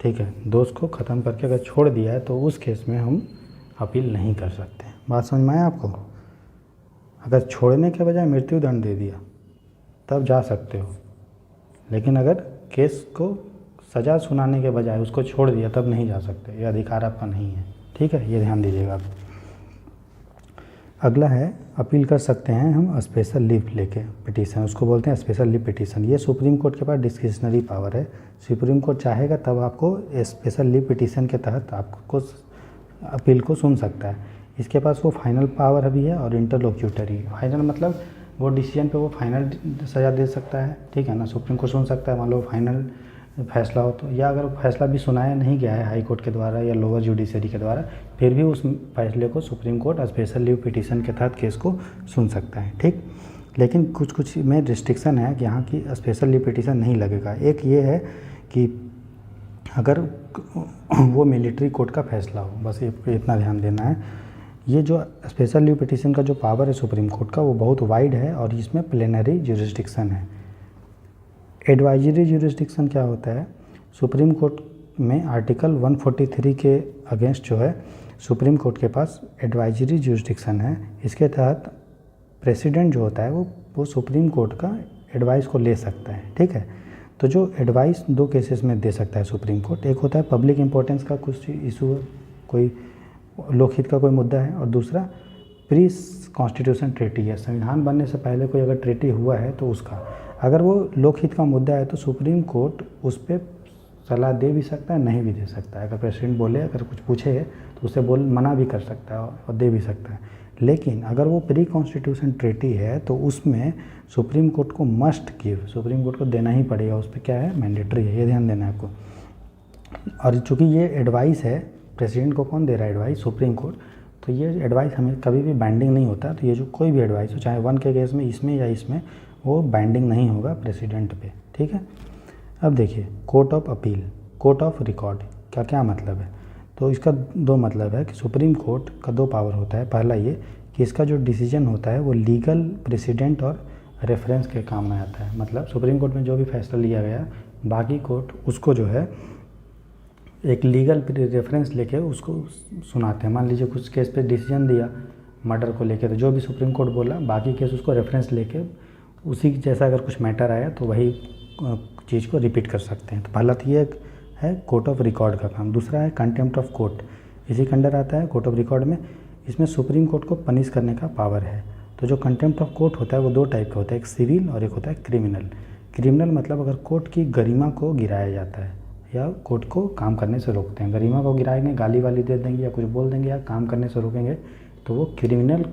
ठीक है, दोष को ख़त्म करके अगर छोड़ दिया है, तो उस केस में हम अपील नहीं कर सकते। बात समझ में आया आपको? अगर छोड़ने के बजाय मृत्यु दंड दे दिया तब जा सकते हो, लेकिन अगर केस को सज़ा सुनाने के बजाय उसको छोड़ दिया तब नहीं जा सकते, ये अधिकार आपका नहीं है, ठीक है, ये ध्यान दीजिएगा आप। अगला है अपील कर सकते हैं हम स्पेशल लीव लेके, पिटीशन, उसको बोलते हैं स्पेशल लीव पिटीशन। ये सुप्रीम कोर्ट के पास डिस्क्रिशनरी पावर है, सुप्रीम कोर्ट चाहेगा तब आपको स्पेशल लीव पिटीशन के तहत आपको अपील को सुन सकता है। इसके पास वो फाइनल पावर भी है और इंटरलोक्यूटरी। फाइनल मतलब वो डिसीजन पे वो फाइनल सज़ा दे सकता है, ठीक है ना, सुप्रीम कोर्ट सुन सकता है, मान लो फाइनल फैसला हो तो, या अगर फैसला भी सुनाया नहीं गया है हाई कोर्ट के द्वारा या लोअर जुडिशरी के द्वारा, फिर भी उस फैसले को supreme court special leave petition के तहत केस को सुन सकता है, ठीक। लेकिन कुछ में रिस्ट्रिक्शन है कि यहाँ की स्पेशल लीव पिटीशन नहीं लगेगा। एक ये है कि अगर वो मिलिट्री कोर्ट का फैसला हो, बस इतना ध्यान देना है। ये जो स्पेशल लीव पिटीशन का जो पावर है सुप्रीम कोर्ट का, वो बहुत वाइड है और इसमें प्लेनरी जुरिस्डिक्शन है। एडवाइजरी जुरिस्डिक्शन क्या होता है, सुप्रीम कोर्ट में आर्टिकल 143 के अगेंस्ट जो है सुप्रीम कोर्ट के पास एडवाइजरी जुरिस्डिक्शन है। इसके तहत प्रेसिडेंट जो होता है वो सुप्रीम कोर्ट का एडवाइस को ले सकता है, ठीक है। तो जो एडवाइस 2 केसेस में दे सकता है सुप्रीम कोर्ट, एक होता है पब्लिक इंपॉर्टेंस का कुछ इशू, कोई लोकहित का कोई मुद्दा है, और दूसरा प्री कॉन्स्टिट्यूशन ट्रीटी है, संविधान बनने से पहले कोई अगर ट्रीटी हुआ है तो उसका, अगर वो लोकहित का मुद्दा है तो सुप्रीम कोर्ट उस पर सलाह दे भी सकता है, नहीं भी दे सकता है। अगर प्रेसिडेंट बोले, अगर कुछ पूछे तो उसे मना भी कर सकता है और दे भी सकता है। लेकिन अगर वो प्री कॉन्स्टिट्यूशन ट्रीटी है तो उसमें सुप्रीम कोर्ट को मस्ट गिव, सुप्रीम कोर्ट को देना ही पड़ेगा, उस पर क्या है, मैंडेटरी है, ये ध्यान देना है आपको। और चूँकि ये एडवाइस है, प्रेसिडेंट को कौन दे रहा है एडवाइस, सुप्रीम कोर्ट, तो ये एडवाइस हमें कभी भी बाइंडिंग नहीं होता। तो ये जो कोई भी एडवाइस हो, चाहे 1 के केस में, इसमें या इसमें, वो बाइंडिंग नहीं होगा प्रेसिडेंट पे, ठीक है। अब देखिए court of appeal, court of record का क्या मतलब है, तो इसका 2 मतलब है कि सुप्रीम कोर्ट का 2 पावर होता है। पहला ये कि इसका जो डिसीजन होता है वो लीगल प्रेसिडेंट और रेफरेंस के काम में आता है। मतलब सुप्रीम कोर्ट में जो भी फैसला लिया गया, बाकी कोर्ट उसको जो है एक लीगल रेफरेंस लेके उसको सुनाते हैं। मान लीजिए कुछ केस पे डिसीजन दिया मर्डर को लेके, तो जो भी सुप्रीम कोर्ट बोला, बाकी केस उसको रेफरेंस लेके उसी जैसा अगर कुछ मैटर आया तो वही चीज़ को रिपीट कर सकते हैं। तो पहला तो ये है कोर्ट ऑफ रिकॉर्ड का काम। दूसरा है कंटेम्प्ट ऑफ कोर्ट, इसी के अंडर आता है कोर्ट ऑफ रिकॉर्ड में। इसमें सुप्रीम कोर्ट को पनिश करने का पावर है। तो जो कंटेम्प्ट ऑफ कोर्ट होता है वो 2 टाइप का होता है, एक सिविल और एक होता है क्रिमिनल। क्रिमिनल मतलब अगर कोर्ट की गरिमा को गिराया जाता है या कोर्ट को काम करने से रोकते हैं, गरिमा को गिराएंगे, गाली वाली दे देंगे या कुछ बोल देंगे या काम करने से रोकेंगे, तो वो क्रिमिनल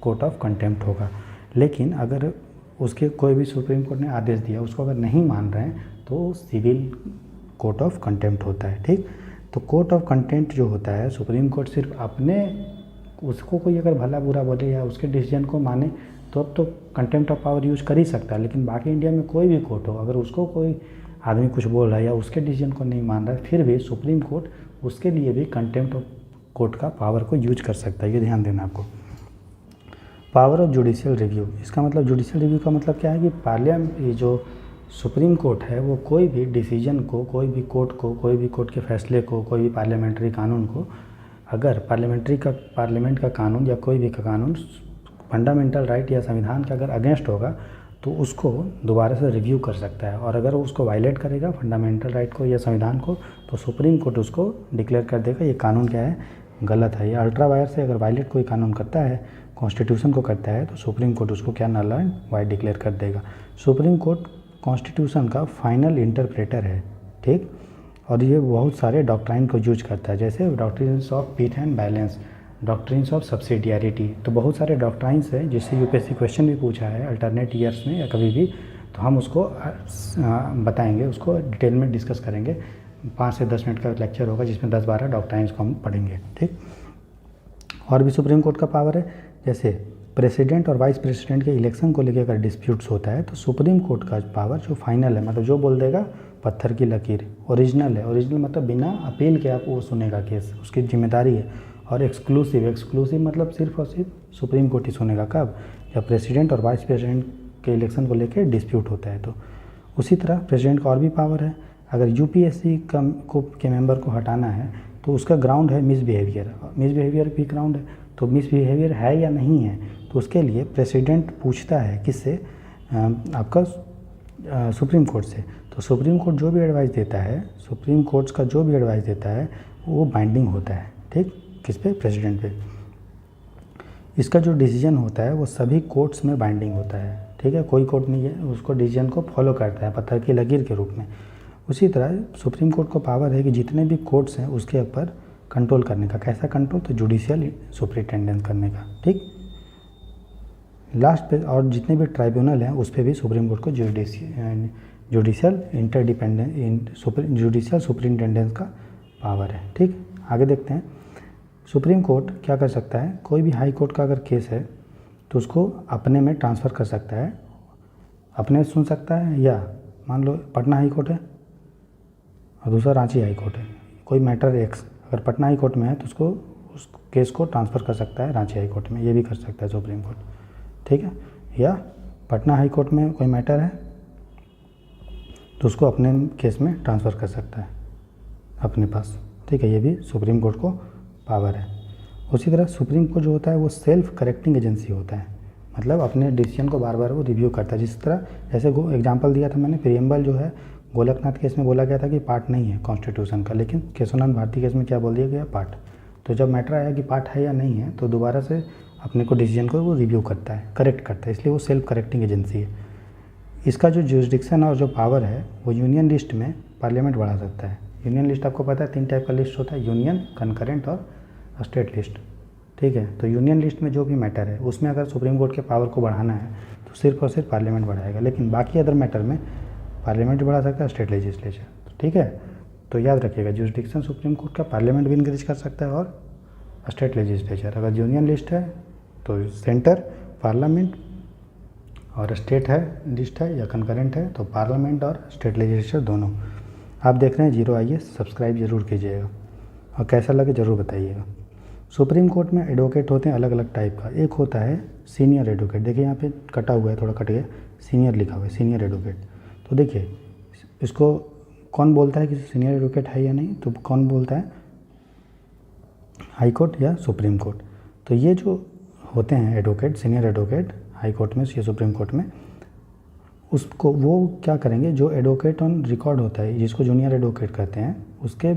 कोर्ट ऑफ कंटेम्प्ट होगा। लेकिन अगर उसके कोई भी सुप्रीम कोर्ट ने आदेश दिया, उसको अगर नहीं मान रहे हैं तो सिविल कोर्ट ऑफ कंटेम्प्ट होता है, ठीक। तो कोर्ट ऑफ कंटेम्प्ट जो होता है, सुप्रीम कोर्ट सिर्फ अपने, उसको कोई अगर भला बुरा बोले या उसके डिसीजन को माने तो अब तो कंटेम्प्ट ऑफ पावर यूज कर ही सकता है। लेकिन बाकी इंडिया में कोई भी कोर्ट हो, अगर उसको कोई आदमी कुछ बोल रहा है या उसके डिसीजन को नहीं मान रहा है, फिर भी सुप्रीम कोर्ट उसके लिए भी कंटेम्प्ट ऑफ कोर्ट का पावर को यूज कर सकता है। ये ध्यान देना आपको। पावर ऑफ जुडिशियल रिव्यू, इसका मतलब जुडिशियल रिव्यू का मतलब क्या है कि पार्लियामेंट, ये जो सुप्रीम कोर्ट है वो कोई भी डिसीजन को, कोई भी कोर्ट के फैसले को, कोई भी पार्लियामेंट्री कानून को, अगर पार्लियामेंट का कानून या कोई भी का कानून फंडामेंटल राइट या संविधान के अगर अगेंस्ट होगा तो उसको दोबारा से रिव्यू कर सकता है, और अगर उसको वायलेट करेगा फंडामेंटल राइट को या संविधान को तो सुप्रीम कोर्ट उसको डिक्लेयर कर देगा ये कानून क्या है, गलत है। ये अल्ट्रा वायर से अगर वायलेट कोई कानून करता है, कॉन्स्टिट्यूशन को करता है, तो सुप्रीम कोर्ट उसको क्या नल एंड वाइड डिक्लेयर कर देगा। सुप्रीम कोर्ट कॉन्स्टिट्यूशन का फाइनल इंटरप्रेटर है, ठीक। और ये बहुत सारे डॉक्ट्राइन को यूज करता है, जैसे doctrines of peace and balance, doctrines of subsidiarity. तो बहुत सारे डॉक्ट्राइंस है जिससे यूपीएससी क्वेश्चन भी पूछा है अल्टरनेट ईयर्स में या कभी भी, तो हम उसको बताएंगे, उसको डिटेल में डिस्कस करेंगे। 5 से 10 मिनट का लेक्चर होगा जिसमें 10-12 डॉक्ट्राइंस को हम पढ़ेंगे, ठीक। और भी सुप्रीम कोर्ट का पावर है, जैसे प्रेसिडेंट और वाइस प्रेसिडेंट के इलेक्शन को लेकर अगर डिस्प्यूट्स होता है तो सुप्रीम कोर्ट का पावर जो फाइनल है, मतलब जो बोल देगा पत्थर की लकीर, ओरिजिनल है। ओरिजिनल मतलब बिना अपील के आप वो सुनेगा केस, उसकी जिम्मेदारी है। और एक्सक्लूसिव मतलब सिर्फ और सिर्फ सुप्रीम कोर्ट ही सुनेगा, कब, जब प्रेसिडेंट और वाइस प्रेसिडेंट के इलेक्शन को लेकर डिस्प्यूट होता है। तो उसी तरह प्रेसिडेंट का और भी पावर है, अगर यूपीएससी के मेंबर को हटाना है तो उसका ग्राउंड है मिसबिहेवियर भी ग्राउंड है। तो मिसबिहेवियर है या नहीं है, तो उसके लिए प्रेसिडेंट पूछता है किससे, आपका सुप्रीम कोर्ट से। तो सुप्रीम कोर्ट जो भी एडवाइस देता है, सुप्रीम कोर्ट्स का जो भी एडवाइस देता है वो बाइंडिंग होता है, ठीक, किस पे, प्रेसिडेंट पे। इसका जो डिसीजन होता है वो सभी कोर्ट्स में बाइंडिंग होता है, ठीक है। कोई कोर्ट नहीं है उसको डिसीजन को फॉलो करता है पत्थर की लकीर के रूप में। उसी तरह सुप्रीम कोर्ट को पावर है कि जितने भी कोर्ट्स हैं उसके ऊपर कंट्रोल करने का। कैसा कंट्रोल, तो जुडिशियल सुपरिटेंडेंस करने का, ठीक। लास्ट पे और जितने भी ट्राइब्यूनल हैं उस पर भी सुप्रीम कोर्ट को जुडिशियल सुपरिटेंडेंस का पावर है, ठीक। आगे देखते हैं, सुप्रीम कोर्ट क्या कर सकता है, कोई भी हाई कोर्ट का अगर केस है तो उसको अपने में ट्रांसफ़र कर सकता है, अपने सुन सकता है, या मान लो पटना हाई कोर्ट है और दूसरा रांची हाई कोर्ट है, कोई मैटर एक्स अगर पटना हाई कोर्ट में है तो उसको उस केस को ट्रांसफ़र कर सकता है रांची हाई कोर्ट में, ये भी कर सकता है सुप्रीम कोर्ट, ठीक है। या पटना हाई कोर्ट में कोई मैटर है तो उसको अपने केस में ट्रांसफ़र कर सकता है अपने पास, ठीक है। ये भी सुप्रीम कोर्ट को पावर है। उसी तरह सुप्रीम कोर्ट जो होता है वो सेल्फ करेक्टिंग एजेंसी होता है, मतलब अपने डिसीजन को बार बार वो रिव्यू करता है। जिस तरह जैसे एग्जांपल दिया था मैंने, प्रियम्बल जो है गोलकनाथ केस में बोला गया था कि पार्ट नहीं है कॉन्स्टिट्यूशन का, लेकिन केशवनाथ भारती केस में क्या बोल दिया गया, पार्ट। तो जब मैटर आया कि पार्ट है या नहीं है तो दोबारा से अपने को डिसीजन को वो रिव्यू करता है, करेक्ट करता है, इसलिए वो सेल्फ करेक्टिंग एजेंसी है। इसका जो जुरिस्डिक्शन और जो पावर है वो यूनियन लिस्ट में पार्लियामेंट बढ़ा सकता है। यूनियन लिस्ट आपको पता है 3 टाइप का लिस्ट होता है, यूनियन, कंकरेंट और स्टेट लिस्ट, ठीक है। तो यूनियन लिस्ट में जो भी मैटर है उसमें अगर सुप्रीम कोर्ट के पावर को बढ़ाना है तो सिर्फ और सिर्फ पार्लियामेंट बढ़ाएगा, लेकिन बाकी अदर मैटर में पार्लियामेंट बढ़ा सकता है, स्टेट लेजिस्लेचर, ठीक है। तो याद रखिएगा जुरिस्डिक्शन सुप्रीम कोर्ट का पार्लियामेंट भी इंक्रीज कर सकता है और स्टेट लेजिस्लेचर। अगर यूनियन लिस्ट है तो सेंटर, पार्लियामेंट, और स्टेट है लिस्ट है या कंकरेंट है तो पार्लियामेंट और स्टेट लेजिस्लेचर दोनों। आप देख रहे हैं जीरो IAS, सब्सक्राइब जरूर कीजिएगा और कैसा लगे ज़रूर बताइएगा। सुप्रीम कोर्ट में एडवोकेट होते हैं अलग अलग टाइप का। एक होता है सीनियर एडवोकेट, देखिए यहाँ पे कटा हुआ है, थोड़ा कट गया, सीनियर लिखा हुआ है, सीनियर एडवोकेट। तो देखिए इसको कौन बोलता है कि सीनियर एडवोकेट है या नहीं, तो कौन बोलता है, हाई कोर्ट या सुप्रीम कोर्ट। तो ये जो होते हैं advocate, senior advocate high court में या सुप्रीम कोर्ट में, उसको वो क्या करेंगे, जो एडवोकेट ऑन रिकॉर्ड होता है जिसको जूनियर एडवोकेट कहते हैं, उसके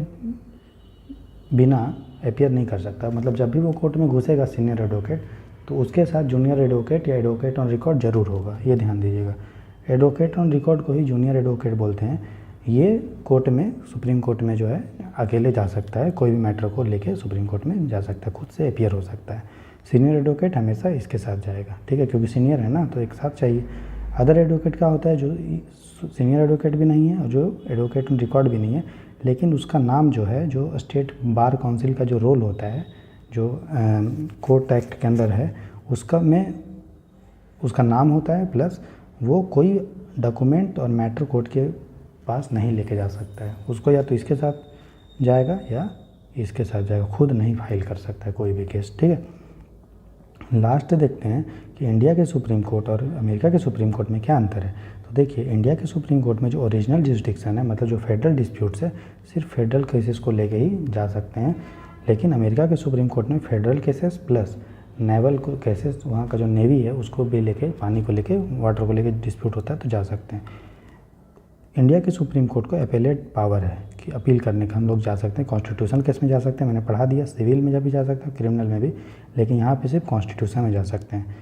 बिना अपीयर नहीं कर सकता। मतलब जब भी वो कोर्ट में घुसेगा सीनियर एडवोकेट तो उसके साथ जूनियर एडवोकेट या एडवोकेट ऑन रिकॉर्ड जरूर होगा, ये ध्यान दीजिएगा। एडवोकेट ऑन रिकॉर्ड को ही जूनियर एडवोकेट बोलते हैं। ये कोर्ट में, सुप्रीम कोर्ट में जो है अकेले जा सकता है, कोई भी मैटर को लेके सुप्रीम कोर्ट में जा सकता है, खुद से अपीयर हो सकता है। सीनियर एडवोकेट हमेशा इसके साथ जाएगा, ठीक है, क्योंकि सीनियर है ना तो एक साथ चाहिए। अदर एडवोकेट का होता है जो सीनियर एडवोकेट भी नहीं है और जो एडवोकेट ऑन रिकॉर्ड भी नहीं है, लेकिन उसका नाम जो है, जो स्टेट बार काउंसिल का जो रोल होता है, जो कोर्ट एक्ट के अंदर है, उसका नाम होता है, प्लस वो कोई डॉक्यूमेंट और मैटर कोर्ट के पास नहीं लेके जा सकता है, उसको या तो इसके साथ जाएगा या इसके साथ जाएगा, खुद नहीं फाइल कर सकता है कोई भी केस, ठीक है। लास्ट देखते हैं कि इंडिया के सुप्रीम कोर्ट और अमेरिका के सुप्रीम कोर्ट में क्या अंतर है। तो देखिए, इंडिया के सुप्रीम कोर्ट में जो ओरिजिनल जुरिसडिक्शन है, मतलब जो फेडरल डिस्प्यूट्स है, सिर्फ फेडरल केसेस को लेके ही जा सकते हैं, लेकिन अमेरिका के सुप्रीम कोर्ट में फेडरल केसेस प्लस नेवल को केसेस, वहाँ का जो नेवी है उसको भी लेके, पानी को लेके, वाटर को लेके डिस्प्यूट होता है तो जा सकते हैं। इंडिया के सुप्रीम कोर्ट को अपेलेट पावर है कि अपील करने का हम लोग जा सकते हैं, कॉन्स्टिट्यूशन केस में जा सकते हैं, मैंने पढ़ा दिया, सिविल में भी जा सकते हैं, क्रिमिनल में भी, लेकिन यहाँ पे सिर्फ कॉन्स्टिट्यूशन में जा सकते हैं।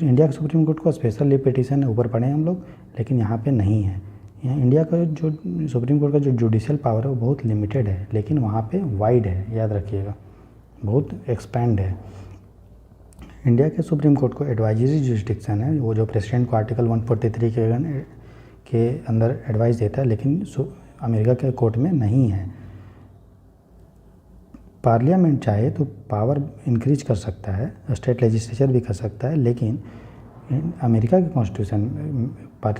इंडिया के सुप्रीम कोर्ट को स्पेशल लीव पिटीशन ऊपर पढ़े हैं हम लोग, लेकिन यहाँ पे नहीं है। यहाँ इंडिया का जो सुप्रीम कोर्ट का जो जुडिशियल पावर है वो बहुत लिमिटेड है, लेकिन वहाँ पे वाइड है, याद रखिएगा, बहुत एक्सपैंड है। इंडिया के सुप्रीम कोर्ट को एडवाइजरी जुरिसडिक्शन है, वो जो प्रेसिडेंट को आर्टिकल 143 के अंदर एडवाइस देता है, लेकिन अमेरिका के कोर्ट में नहीं है। पार्लियामेंट चाहे तो पावर इंक्रीज कर सकता है, स्टेट लेजिस्लेचर भी कर सकता है, लेकिन अमेरिका के कॉन्स्टिट्यूशन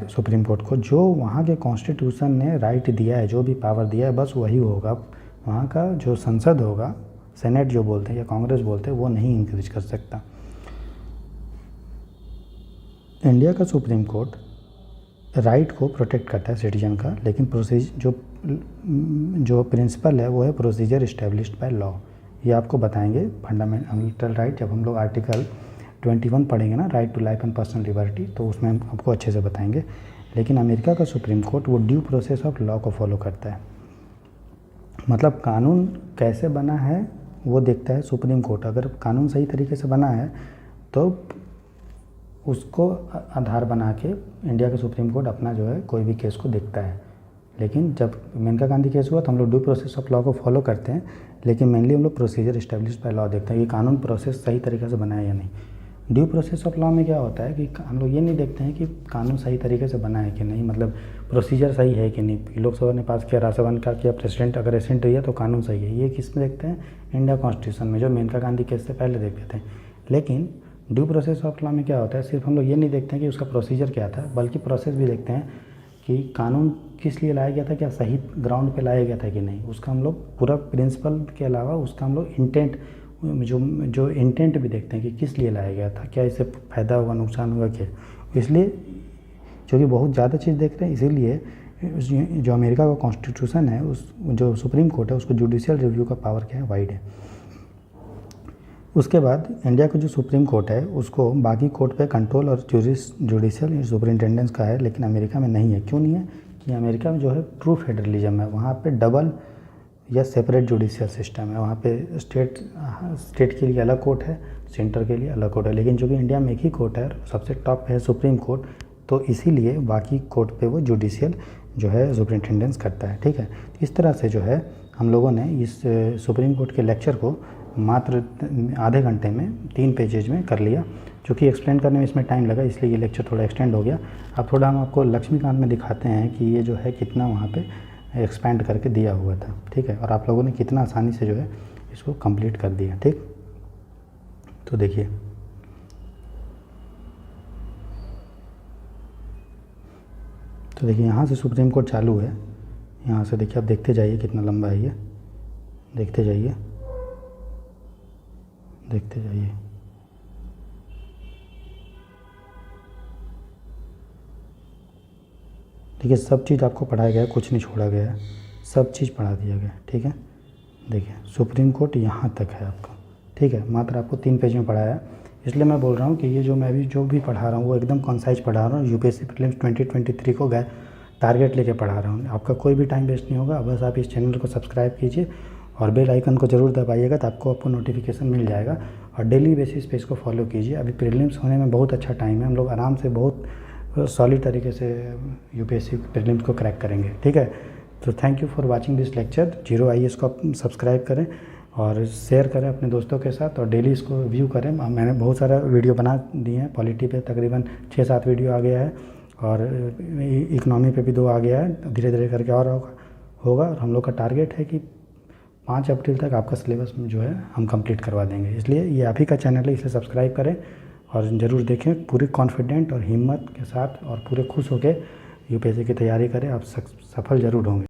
सुप्रीम कोर्ट को जो वहाँ के कॉन्स्टिट्यूशन ने राइट दिया है, जो भी पावर दिया है, बस वही होगा। वहाँ का जो संसद होगा, सेनेट जो बोलते हैं या कांग्रेस बोलते हैं, वो नहीं इंक्रीज कर सकता। इंडिया का सुप्रीम कोर्ट राइट को प्रोटेक्ट करता है सिटीजन का, लेकिन जो प्रिंसिपल है वो है प्रोसीजर इस्टेब्लिश्ड बाय लॉ। ये आपको बताएंगे फंडामेंटल राइट, जब हम लोग आर्टिकल 21 पढ़ेंगे ना, right to life and personal liberty, तो उसमें हम आपको अच्छे से बताएंगे। लेकिन अमेरिका का सुप्रीम कोर्ट वो ड्यू प्रोसेस ऑफ लॉ को फॉलो करता है, मतलब कानून कैसे बना है वो देखता है सुप्रीम कोर्ट। अगर कानून सही तरीके से बना है तो उसको आधार बना के इंडिया का सुप्रीम कोर्ट अपना जो है कोई भी केस को देखता है। लेकिन जब मेनका गांधी केस हुआ तो हम लोग ड्यू प्रोसेस ऑफ लॉ को फॉलो करते हैं, लेकिन मेनली हम लोग प्रोसीजर इस्टेब्लिश्ड बाय लॉ देखते हैं कि कानून प्रोसेस सही तरीके से बना है या नहीं। ड्यू प्रोसेस ऑफ लॉ में क्या होता है कि हम लोग ये नहीं देखते हैं कि कानून सही तरीके से बना है कि नहीं, मतलब प्रोसीजर सही है कि नहीं। लोकसभा ने पास किया, राज्यसभा ने किया, प्रेसिडेंट अगर एसेंट रही है तो कानून सही है। ये किस में देखते हैं? इंडिया कॉन्स्टिट्यूशन में, जो मेनका गांधी केस से पहले देखते थे। लेकिन ड्यू प्रोसेस ऑफ लॉ में क्या होता है, सिर्फ हम लोग ये नहीं देखते हैं कि उसका प्रोसीजर क्या था, बल्कि प्रोसेस भी देखते हैं कि कानून किस लिए लाया गया था, क्या सही ग्राउंड पे लाया गया था कि नहीं। उसका हम लोग पूरा प्रिंसिपल के अलावा उसका हम लोग इंटेंट, जो इंटेंट भी देखते हैं कि किस लिए लाया गया था, क्या इससे फ़ायदा हुआ, नुकसान हुआ, क्या। इसलिए क्योंकि बहुत ज़्यादा चीज़ देख रहे हैं, इसीलिए जो अमेरिका का कॉन्स्टिट्यूशन है, उस जो सुप्रीम कोर्ट है, उसको जुडिशियल रिव्यू का पावर क्या है, वाइड है। उसके बाद इंडिया का जो सुप्रीम कोर्ट है उसको बाकी कोर्ट पे कंट्रोल और जुडिशियल सुपरिटेंडेंस का है, लेकिन अमेरिका में नहीं है। क्यों नहीं है? कि अमेरिका में जो है ट्रू फेडरलिज्म है, वहाँ पे डबल या सेपरेट जुडिशियल सिस्टम है। वहाँ पे स्टेट के लिए अलग कोर्ट है, सेंटर के लिए अलग कोर्ट है। लेकिन चूँकि इंडिया में एक ही कोर्ट है, सबसे टॉप है सुप्रीम कोर्ट, तो इसीलिए बाकी कोर्ट पे वो जुडिशियल जो है सुपरिटेंडेंस करता है। ठीक है, इस तरह से जो है हम लोगों ने इस सुप्रीम कोर्ट के लेक्चर को मात्र आधे घंटे में 3 पेजेज में कर लिया। चूँकि एक्सप्लेन करने में इसमें टाइम लगा, इसलिए ये लेक्चर थोड़ा एक्सटेंड हो गया। अब थोड़ा हम आपको लक्ष्मीकांत में दिखाते हैं कि ये जो है कितना वहाँ पे एक्सपेंड करके दिया हुआ था। ठीक है, और आप लोगों ने कितना आसानी से जो है इसको कंप्लीट कर दिया। ठीक, तो देखिए, यहाँ से सुप्रीम कोर्ट चालू है। यहाँ से देखिए, आप देखते जाइए कितना लंबा है ये, देखते जाइए। देखिए, सब चीज़ आपको पढ़ाया गया है, कुछ नहीं छोड़ा गया है, सब चीज़ पढ़ा दिया गया है। ठीक है, देखिए सुप्रीम कोर्ट यहाँ तक है आपका। ठीक है, मात्र आपको 3 पेज में पढ़ाया है, इसलिए मैं बोल रहा हूँ कि ये जो मैं भी जो भी पढ़ा रहा हूँ वो एकदम कंसाइज पढ़ा रहा हूँ। यूपीएससी प्रीलिम्स 2023 को गए टारगेट लेके पढ़ा रहा हूँ। आपका कोई भी टाइम वेस्ट नहीं होगा। बस आप इस चैनल को सब्सक्राइब कीजिए और बेल आइकन को ज़रूर दबाइएगा, तो आपको नोटिफिकेशन मिल जाएगा। और डेली बेसिस पे इसको फॉलो कीजिए। अभी प्रीलिम्स होने में बहुत अच्छा टाइम है, हम लोग आराम से बहुत सॉलिड तरीके से यूपीएससी प्रीलिम्स को क्रैक करेंगे। ठीक है, तो thank you for watching this lecture. 0IAS को आप सब्सक्राइब करें और शेयर करें अपने दोस्तों के साथ, और डेली इसको व्यू करें। मैंने बहुत सारा वीडियो बना दिए हैं। पॉलिटी पे तकरीबन 6-7 वीडियो आ गया है, और इकनॉमी पे भी 2 आ गया है। धीरे धीरे करके और होगा। और हम लोग का टारगेट है कि 5 अप्रैल तक आपका सिलेबस जो है हम कंप्लीट करवा देंगे। इसलिए ये आप ही का चैनल है, इसे सब्सक्राइब करें और ज़रूर देखें। पूरे कॉन्फिडेंट और हिम्मत के साथ और पूरे खुश होकर यूपीएससी की तैयारी करें, आप सफल ज़रूर होंगे।